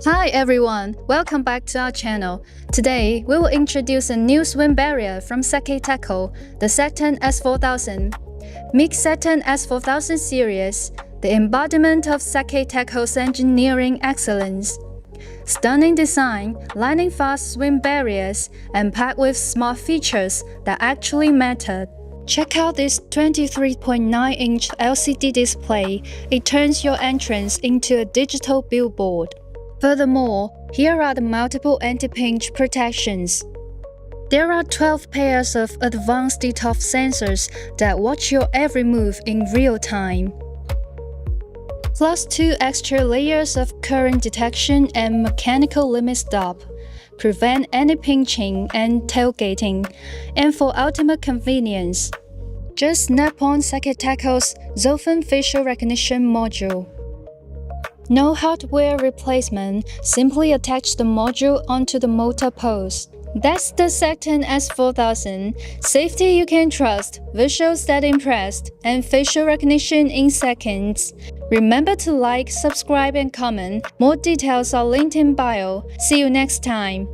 Hi everyone, welcome back to our channel. Today, we will introduce a new swim barrier from ZKTeco, the Saturn-S4000. Meet Saturn-S4000 series, the embodiment of ZKTeco's engineering excellence. Stunning design, lightning-fast swim barriers, and packed with smart features that actually matter. Check out this 23.9-inch LCD display. It turns your entrance into a digital billboard. Furthermore, here are the multiple anti-pinch protections. There are 12 pairs of advanced dToF sensors that watch your every move in real time. Plus 2 extra layers of current detection and mechanical limit stop, prevent any pinching and tailgating, and for ultimate convenience, just snap on ZKTeco's Zophon facial recognition module. No hardware replacement, simply attach the module onto the motor post. That's the Saturn-S4000. Safety you can trust, visuals that impress, and facial recognition in seconds. Remember to like, subscribe, and comment. More details are linked in bio. See you next time.